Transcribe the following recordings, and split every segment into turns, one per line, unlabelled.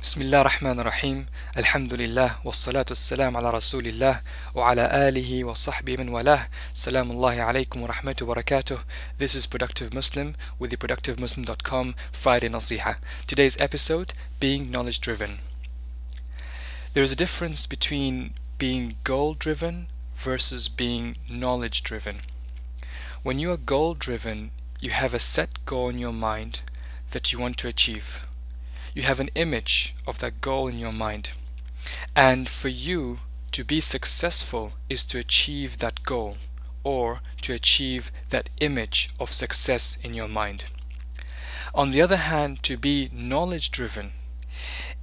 Bismillah ar-Rahman ar-Rahim. Alhamdulillah. Wassalatu wassalam ala Rasulillah wa ala alihi wa sahbihi man walah. Salamullahi alaikum wa rahmatullahi wa barakatuh. This is Productive Muslim with the ProductiveMuslim.com Friday naseeha. Today's episode, being knowledge driven. There is a difference between being goal driven versus being knowledge driven. When you are goal driven, you have a set goal in your mind that you want to achieve. You have an image of that goal in your mind, and for you to be successful is to achieve that goal or to achieve that image of success in your mind. On the other hand, to be knowledge driven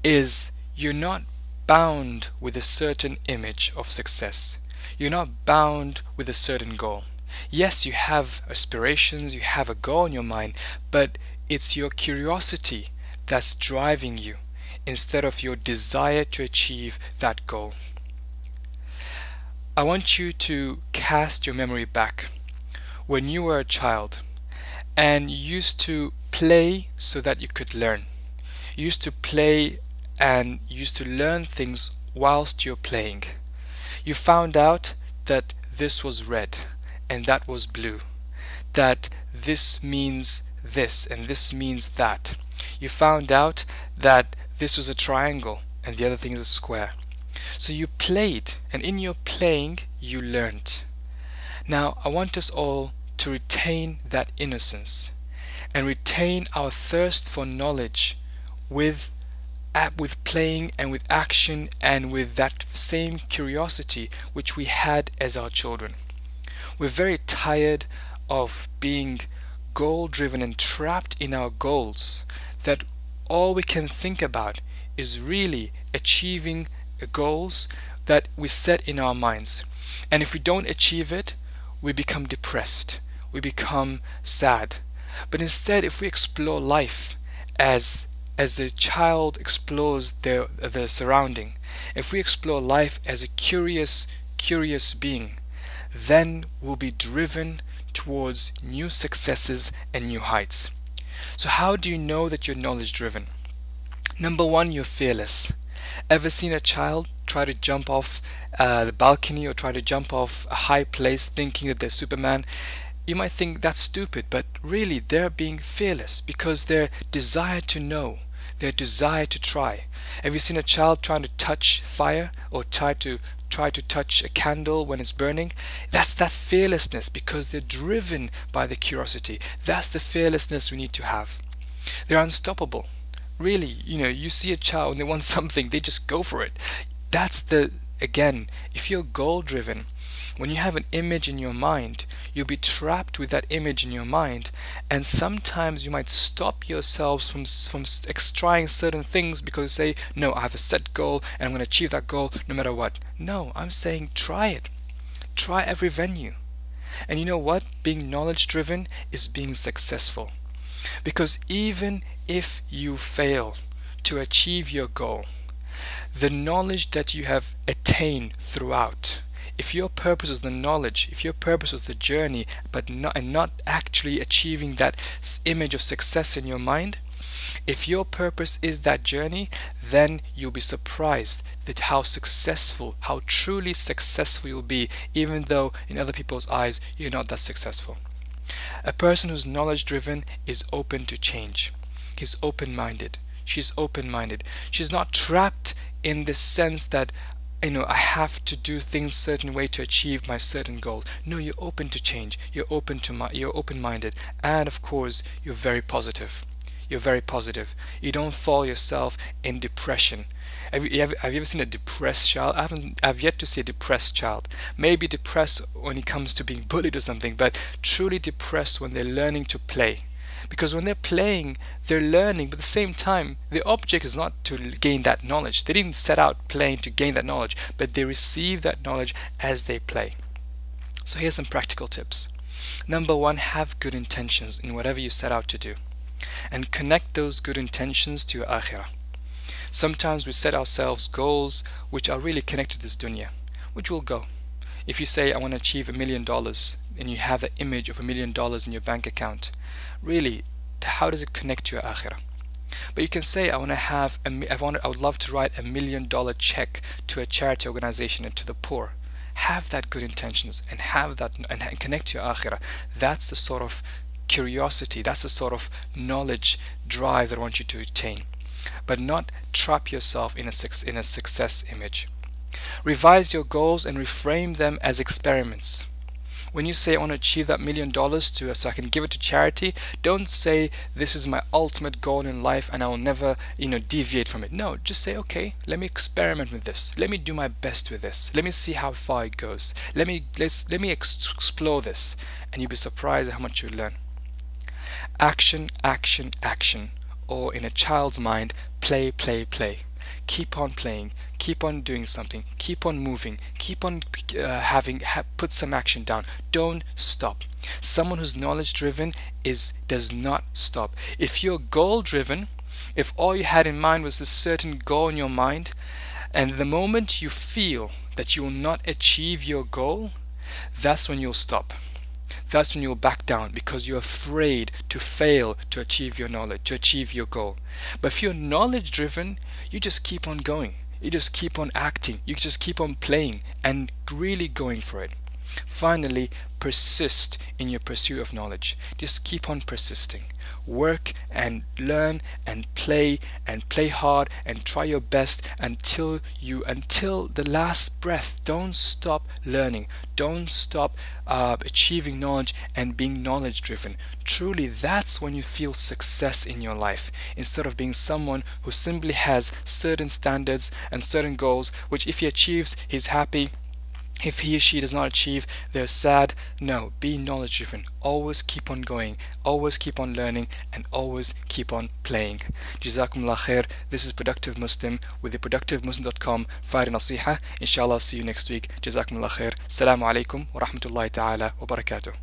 is you're not bound with a certain image of success. You're not bound with a certain goal. Yes, you have aspirations, you have a goal in your mind, but it's your curiosity that's driving you instead of your desire to achieve that goal. I want you to cast your memory back when you were a child and you used to play so that you could learn. You used to play and used to learn things whilst you're playing. You found out that this was red and that was blue, that this means this and this means that. You found out that this was a triangle and the other thing is a square. So you played, and in your playing you learned. Now I want us all to retain that innocence and retain our thirst for knowledge with playing and with action and with that same curiosity which we had as our children. We're very tired of being goal driven and trapped in our goals, that all we can think about is really achieving goals that we set in our minds. And if we don't achieve it, we become depressed, we become sad. But instead, if we explore life as the child explores their surrounding, if we explore life as a curious being, then we'll be driven towards new successes and new heights. So how do you know that you're knowledge driven? Number one, you're fearless. Ever seen a child try to jump off the balcony or try to jump off a high place thinking that they're Superman? You might think that's stupid, but really they're being fearless because their desire to know, their desire to try. Have you seen a child trying to touch fire or try to touch a candle when it's burning? That's that fearlessness because they're driven by the curiosity. That's the fearlessness we need to have. They're unstoppable. Really, you see a child and they want something, they just go for it. Again, if you're goal driven, when you have an image in your mind, you'll be trapped with that image in your mind, and sometimes you might stop yourselves from trying certain things because you say, no, I have a set goal and I'm going to achieve that goal no matter what. No, I'm saying try it. Try every venue. And you know what? Being knowledge driven is being successful. Because even if you fail to achieve your goal, the knowledge that you have attained throughout, if your purpose is the knowledge, if your purpose is the journey, but not actually achieving that image of success in your mind, if your purpose is that journey, then you'll be surprised that how truly successful you'll be, even though in other people's eyes you're not that successful. A person who's knowledge driven is open to change. He's open-minded. She's open-minded. She's not trapped in the sense that I have to do things a certain way to achieve my certain goal. No, you're open to change. You're open-minded, and of course, you're very positive. You're very positive. You don't fall yourself in depression. Have you ever seen a depressed child? I've yet to see a depressed child. Maybe depressed when it comes to being bullied or something, but truly depressed when they're learning to play. Because when they're playing, they're learning, but at the same time, the object is not to gain that knowledge. They didn't set out playing to gain that knowledge, but they receive that knowledge as they play. So here's some practical tips. Number one, have good intentions in whatever you set out to do, and connect those good intentions to your akhirah. Sometimes we set ourselves goals which are really connected to this dunya, which will go. If you say, I want to achieve $1 million, and you have an image of $1 million in your bank account, really, how does it connect to your akhirah? But you can say, I would love to write $1 million check to a charity organization and to the poor. Have that good intentions and have that and connect to your akhirah. That's the sort of curiosity, that's the sort of knowledge drive that I want you to attain, but not trap yourself in a success image. Revise your goals and reframe them as experiments. When you say I want to achieve that $1 million so I can give it to charity, don't say this is my ultimate goal in life and I will never, deviate from it. No, just say, okay, let me experiment with this. Let me do my best with this. Let me see how far it goes. Let me explore this, and you'll be surprised at how much you learn. Action, action, action, or in a child's mind, play, play, play. Keep on playing, keep on doing something, keep on moving, keep on put some action down. Don't stop. Someone who's knowledge driven does not stop. If you're goal driven, if all you had in mind was a certain goal in your mind, and the moment you feel that you will not achieve your goal, that's when you'll stop. That's when you'll back down, because you're afraid to fail to achieve your knowledge, to achieve your goal. But if you're knowledge driven, you just keep on going. You just keep on acting. You just keep on playing and really going for it. Finally, persist in your pursuit of knowledge. Just keep on persisting. Work and learn and play hard and try your best until the last breath. Don't stop learning. Don't stop achieving knowledge and being knowledge driven. Truly, that's when you feel success in your life, instead of being someone who simply has certain standards and certain goals, which if he achieves, he's happy. If he or she does not achieve, they're sad. No, be knowledge driven. Always keep on going, always keep on learning, and always keep on playing. Jazakumullah khair. This is Productive Muslim with the ProductiveMuslim.com Friday naseeha. Inshallah, see you next week. Jazakumullah khair. Assalamu'alaikum wa rahmatullahi ta'ala wa barakatuh.